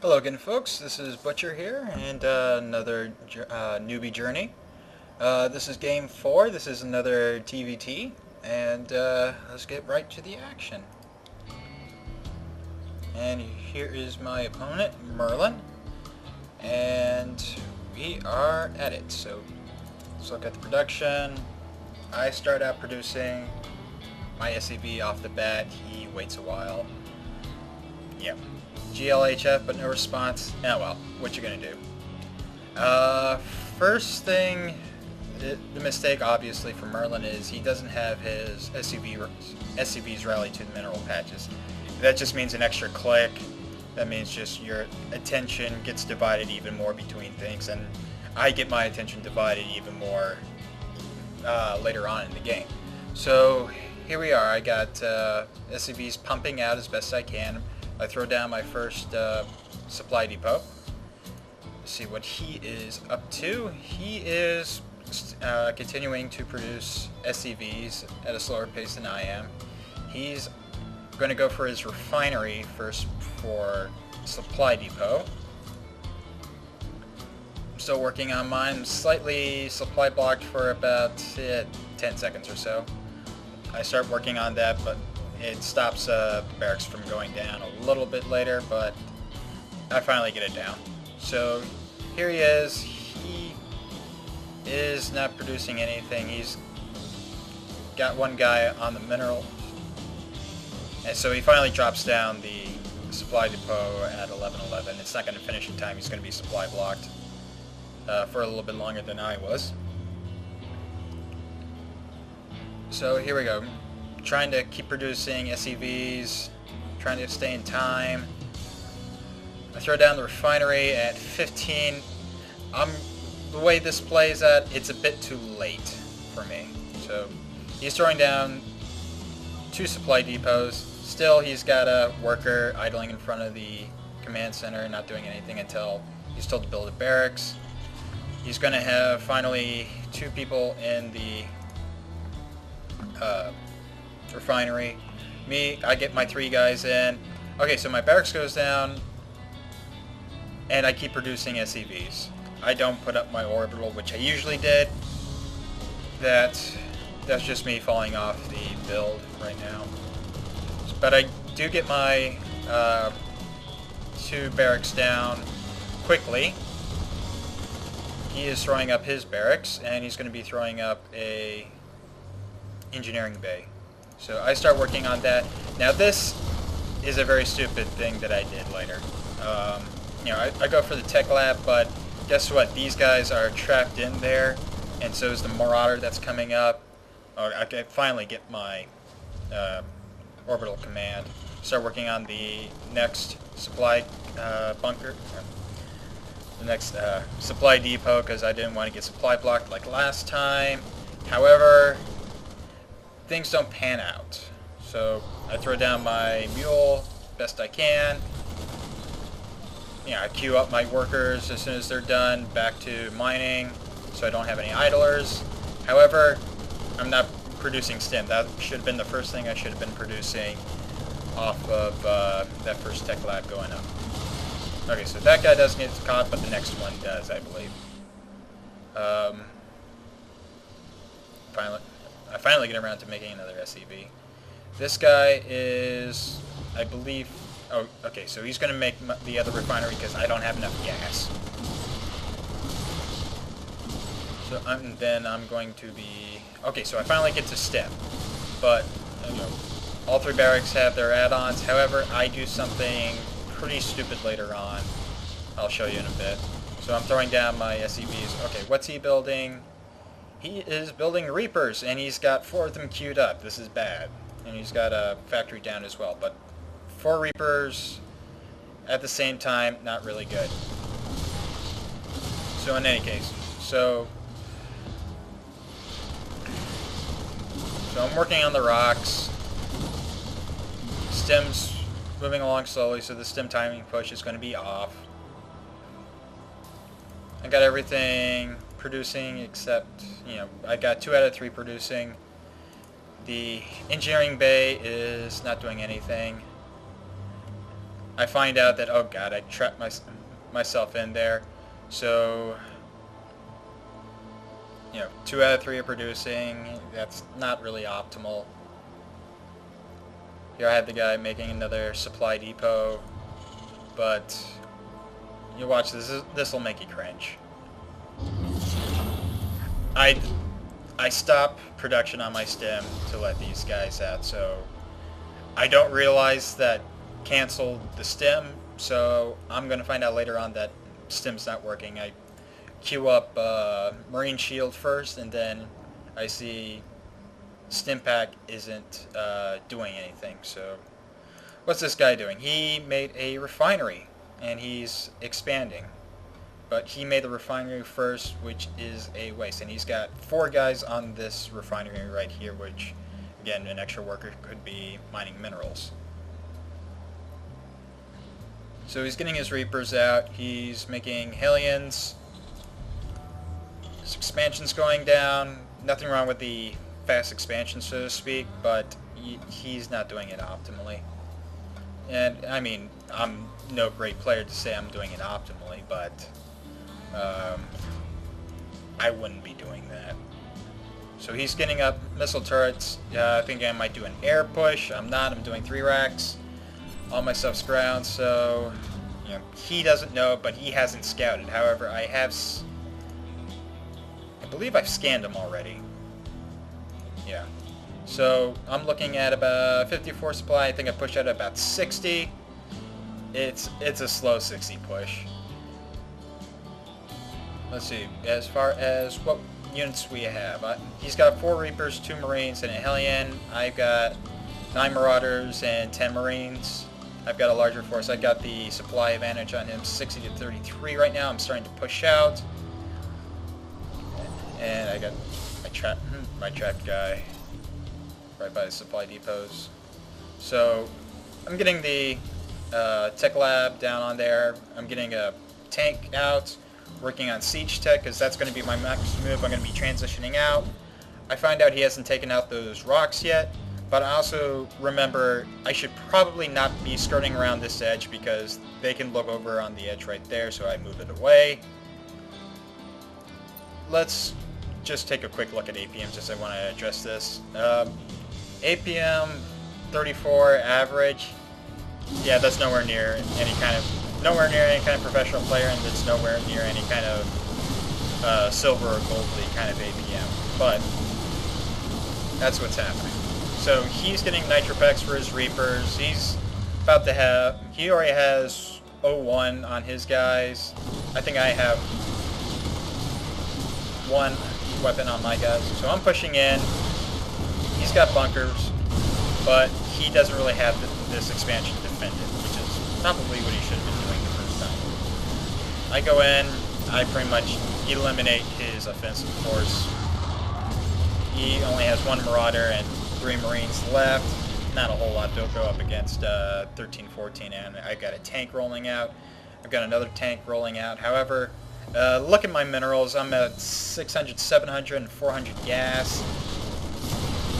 Hello again, folks. This is Butcher here, and another newbie journey. This is game 4. This is another TVT, and let's get right to the action. And here is my opponent, Merlin, and we are at it. So let's look at the production. I start out producing my SCV off the bat. He waits a while. Yep. GLHF, but no response. Oh well, what you gonna do? First thing, the mistake obviously for Merlin is he doesn't have his SCVs rally to the mineral patches. That just means an extra click. That means just your attention gets divided even more between things, and I get my attention divided even more later on in the game. So here we are. I got SCVs pumping out as best I can. I throw down my first supply depot. See what he is up to. He is continuing to produce SCVs at a slower pace than I am. He's going to go for his refinery first for supply depot. I'm still working on mine. I'm slightly supply blocked for about 10 seconds or so. I start working on that, but it stops barracks from going down a little bit later, but I finally get it down. So here he is. He is not producing anything. He's got one guy on the mineral, and so he finally drops down the supply depot at 11:11. It's not going to finish in time. He's going to be supply blocked for a little bit longer than I was. So here we go. Trying to keep producing SCVs, trying to stay in time. I throw down the refinery at 15. The way this plays out, it's a bit too late for me. So he's throwing down 2 supply depots. Still, he's got a worker idling in front of the command center, not doing anything until he's told to build a barracks. He's going to have finally 2 people in the refinery. Me, I get my 3 guys in. Okay, so my barracks goes down, and I keep producing SCVs. I don't put up my orbital, which I usually did. That's just me falling off the build right now. But I do get my 2 barracks down quickly. He is throwing up his barracks, and he's going to be throwing up a engineering bay. So I start working on that. Now this is a very stupid thing that I did later. I go for the tech lab, but guess what? These guys are trapped in there, and so is the Marauder that's coming up. I can finally get my orbital command. Start working on the next supply bunker, the next supply depot, because I didn't want to get supply blocked like last time. However, things don't pan out. So I throw down my mule best I can. I queue up my workers as soon as they're done, back to mining, so I don't have any idlers. However, I'm not producing stim. That should have been the first thing I should have been producing off of that first tech lab going up. Okay, so that guy doesn't get caught, but the next one does, I believe. I finally get around to making another SCV. This guy is, I believe, oh, okay, so he's going to make the other refinery because I don't have enough gas. So then I'm going to be, okay, so I finally get to Stim, but all 3 barracks have their add-ons. However, I do something pretty stupid later on. I'll show you in a bit. So I'm throwing down my SCVs. Okay, what's he building? He is building Reapers, and he's got 4 of them queued up. This is bad. And he's got a factory down as well. But 4 Reapers at the same time, not really good. So in any case, so I'm working on the rocks. Stim's moving along slowly, so the stim timing push is going to be off. I got everything producing except, I got 2 out of 3 producing. The engineering bay is not doing anything. I find out that, oh god, I trapped myself in there. So, 2 out of 3 are producing. That's not really optimal. Here I have the guy making another supply depot, but you watch this. This will make you cringe. I stop production on my stim to let these guys out, so I don't realize that canceled the stim, so I'm going to find out later on that stim's not working. I queue up Marine Shield first, and then I see stim pack isn't doing anything. So what's this guy doing? He made a refinery, and he's expanding. But he made the refinery first, which is a waste. And he's got 4 guys on this refinery right here, which, again, an extra worker could be mining minerals. So he's getting his Reapers out. He's making Hellions. His expansion's going down. Nothing wrong with the fast expansion, so to speak, but he's not doing it optimally. And, I mean, I'm no great player to say I'm doing it optimally, but I wouldn't be doing that. So he's getting up missile turrets. I think I might do an air push. I'm not. I'm doing 3 racks. All my stuff's ground, so he doesn't know, but he hasn't scouted. However, I believe I've scanned him already. Yeah. So I'm looking at about 54 supply. I think I pushed out about 60. It's a slow 60 push. Let's see, as far as what units we have. He's got 4 Reapers, 2 Marines, and a Hellion. I've got 9 Marauders and 10 Marines. I've got a larger force. I got the supply advantage on him, 60 to 33 right now. I'm starting to push out. And I got my trapped guy right by the supply depots. So I'm getting the tech lab down on there. I'm getting a tank out. Working on siege tech, because that's going to be my next move. I'm going to be transitioning out. I find out he hasn't taken out those rocks yet, but I also remember I should probably not be skirting around this edge because they can look over on the edge right there, so I move it away. Let's just take a quick look at APMs as I want to address this. APM 34 average, yeah, that's nowhere near any kind of professional player, and it's nowhere near any kind of silver or gold league kind of APM. But that's what's happening. So he's getting Nitropex for his Reapers. He's about to have, he already has 01 on his guys. I think I have 1 weapon on my guys. So I'm pushing in. He's got bunkers, but he doesn't really have this expansion defended, which is probably what he should have been doing the first time. I go in, I pretty much eliminate his offensive force. He only has 1 Marauder and 3 Marines left. Not a whole lot to go up against 13, 14, and I've got a tank rolling out. I've got another tank rolling out. However, look at my minerals. I'm at 600, 700, and 400 gas.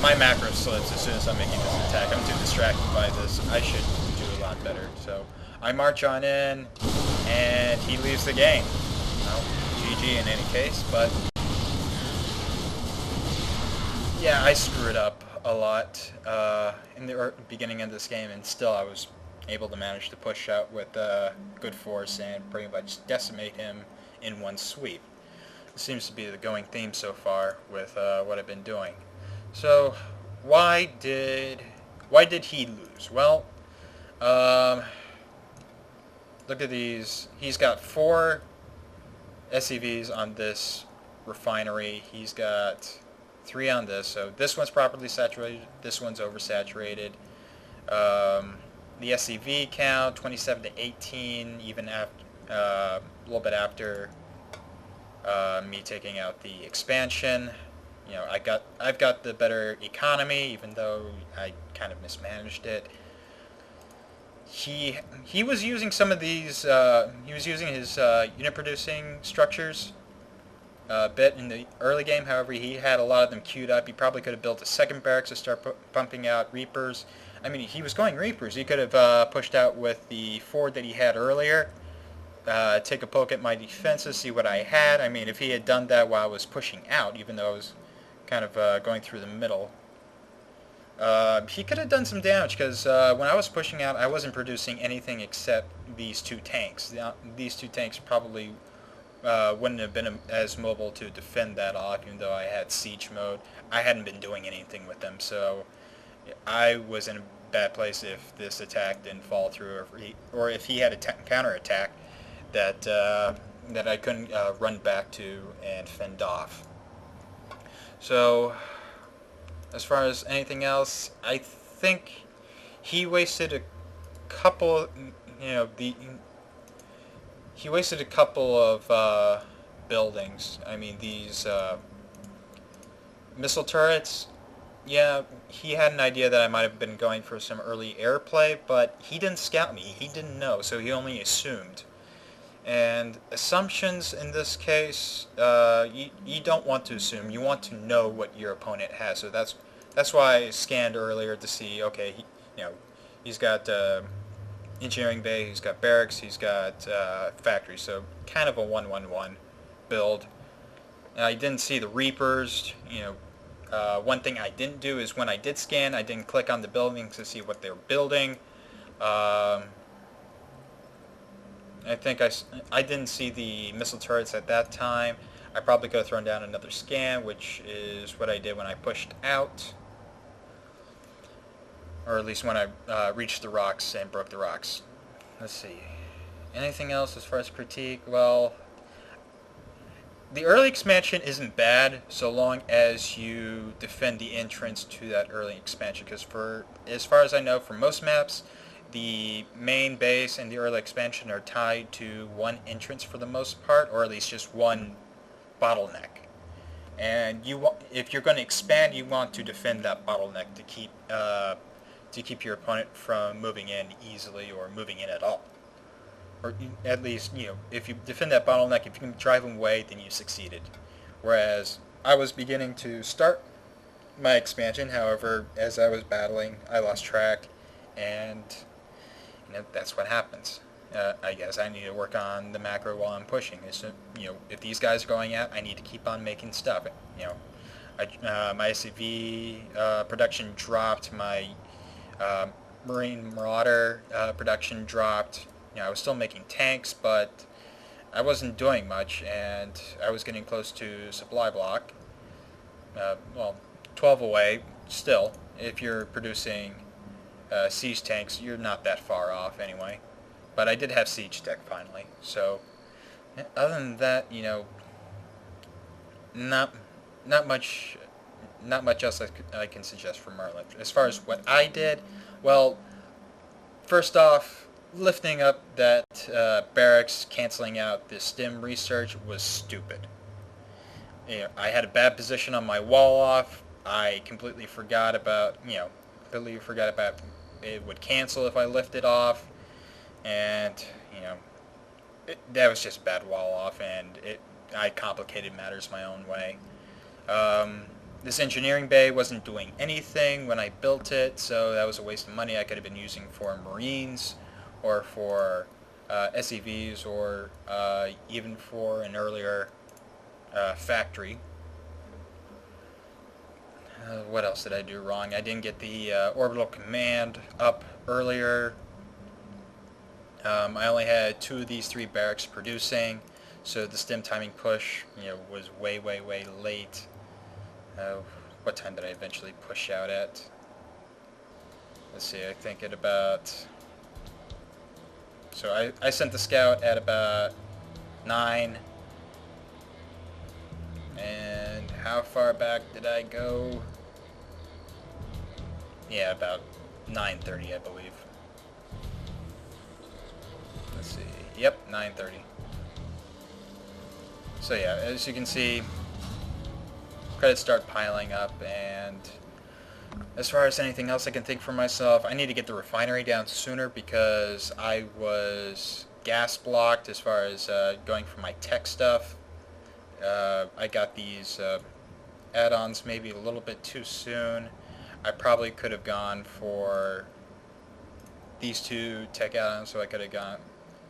My macro slips as soon as I'm making this attack. I'm too distracted by this. I should do a lot better. So I march on in, and he leaves the game. Well, GG in any case, but yeah, I screwed up a lot in the beginning of this game, and still I was able to manage to push out with good force and pretty much decimate him in one sweep. It seems to be the going theme so far with what I've been doing. So why did he lose? Well, look at these. He's got 4 SCVs on this refinery. He's got 3 on this. So this one's properly saturated. This one's oversaturated. The SCV count 27 to 18, even after a little bit after me taking out the expansion. You know, I've got the better economy, even though I kind of mismanaged it. He was using some of these. He was using his unit producing structures a bit in the early game. However, he had a lot of them queued up. He probably could have built a second barracks to start pumping out Reapers. I mean, he was going Reapers. He could have pushed out with the Ford that he had earlier, take a poke at my defenses, see what I had. I mean, if he had done that while I was pushing out, even though I was kind of going through the middle, he could have done some damage, because when I was pushing out, I wasn't producing anything except these two tanks. These two tanks probably wouldn't have been as mobile to defend that off, even though I had siege mode. I hadn't been doing anything with them, so I was in a bad place if this attack didn't fall through, or if he had a counterattack that that I couldn't run back to and fend off. So, as far as anything else, I think he wasted a couple, he wasted a couple of buildings. I mean, these missile turrets, yeah, he had an idea that I might have been going for some early airplay, but he didn't scout me. He didn't know, so he only assumed. And assumptions in this case, you don't want to assume. You want to know what your opponent has. So that's why I scanned earlier to see. Okay, he's got engineering bay, he's got barracks, he's got factory. So kind of a 1-1-1 build. I didn't see the Reapers. One thing I didn't do is when I did scan, I didn't click on the buildings to see what they were building. I think I didn't see the missile turrets at that time. I probably could have thrown down another scan, which is what I did when I pushed out. Or at least when I reached the rocks and broke the rocks. Let's see. Anything else as far as critique? Well, the early expansion isn't bad so long as you defend the entrance to that early expansion, because as far as I know, for most maps, the main base and the early expansion are tied to one entrance for the most part, or at least just one bottleneck. And if you're going to expand, you want to defend that bottleneck to keep your opponent from moving in easily or moving in at all. Or at least, if you defend that bottleneck, if you can drive them away, then you succeeded. Whereas I was beginning to start my expansion, however, as I was battling, I lost track, and that's what happens. I guess I need to work on the macro while I'm pushing. If these guys are going out, I need to keep on making stuff. My SCV production dropped. My Marine-Marauder production dropped. I was still making tanks, but I wasn't doing much, and I was getting close to supply block. 12 away. Still, if you're producing siege tanks, you're not that far off anyway. But I did have siege tech finally. So, other than that, not much else I can suggest for Merlin. As far as what I did, well, first off, lifting up that barracks, canceling out the stim research was stupid. I had a bad position on my wall off. I completely forgot about it would cancel if I lifted off, and that was just bad wall off, and I complicated matters my own way. This engineering bay wasn't doing anything when I built it, so that was a waste of money I could have been using for Marines, or for SCVs, or even for an earlier factory. What else did I do wrong? I didn't get the orbital command up earlier. I only had 2 of these 3 barracks producing, so the stim timing push was way late. What time did I eventually push out at? Let's see, I think at about... So I sent the scout at about 9. And how far back did I go? Yeah, about 9:30, I believe. Let's see. Yep, 9:30. So yeah, as you can see, credits start piling up, and as far as anything else I can think for myself, I need to get the refinery down sooner, because I was gas blocked as far as going for my tech stuff. I got these add-ons maybe a little bit too soon. I probably could have gone for these two tech add-ons, so I could have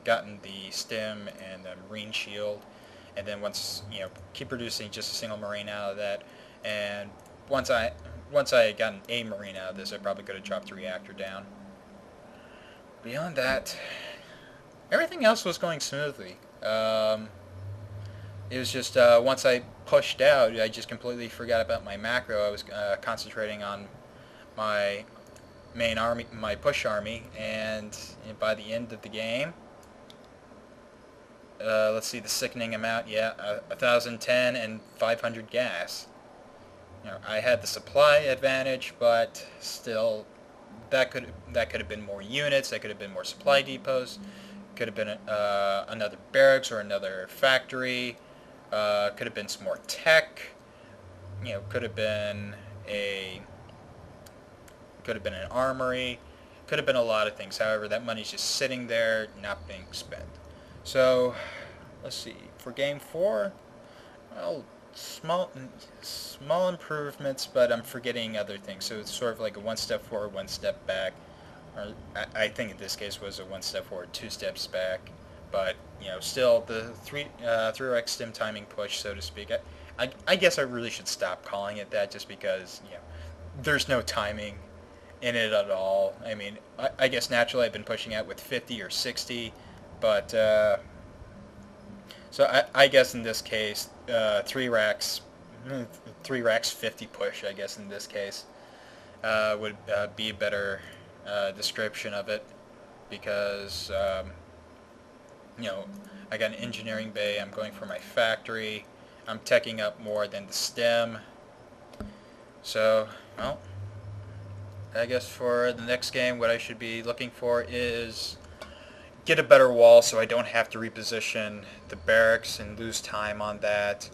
gotten the Stim and the Marine Shield, and then once, you know, keep producing just a single Marine out of that, and once I had gotten a Marine out of this, I probably could have dropped the reactor down. Beyond that, everything else was going smoothly. It was just once I pushed out, I just completely forgot about my macro. I was concentrating on my main army, my push army, and by the end of the game, let's see the sickening amount. Yeah, 1,010 and 500 gas. You know, I had the supply advantage, but still, that could have been more units. That could have been more supply depots. Could have been another barracks or another factory. Could have been some more tech. You know, could have been an armory. Could have been a lot of things. However, that money's just sitting there, not being spent. So, let's see. For Game 4, well, small improvements, but I'm forgetting other things. So it's sort of like a one step forward, one step back. Or I think in this case was a one step forward, two steps back. But, you know, still the 3x stim timing push, so to speak. I guess I really should stop calling it that, just because, you know, there's no timing in it at all. I mean, I guess naturally I've been pushing out with 50 or 60, but so I guess in this case 3 racks 50 push, I guess in this case would be a better description of it, because you know, I got an engineering bay, I'm going for my factory, I'm teching up more than the stem. So, well, I guess for the next game what I should be looking for is get a better wall so I don't have to reposition the barracks and lose time on that.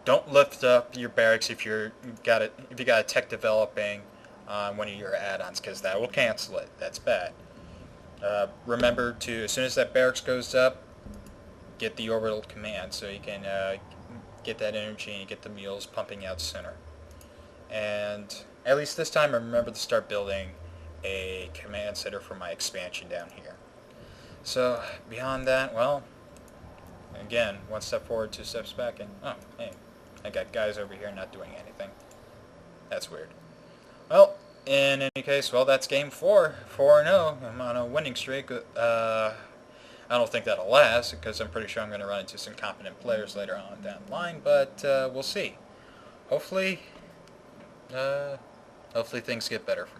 Don't lift up your barracks if you got a tech developing on one of your add-ons, because that will cancel it. That's bad. Remember to, as soon as that barracks goes up, get the orbital command so you can get that energy and get the mules pumping out center. And at least this time, remember to start building a command center for my expansion down here. So beyond that, well, again, one step forward, two steps back, and oh, hey, I got guys over here not doing anything. That's weird. Well, in any case, well, that's game 4, 4-0. I'm on a winning streak. I don't think that'll last, because I'm pretty sure I'm going to run into some competent players later on down the line, but we'll see. Hopefully things get better for me.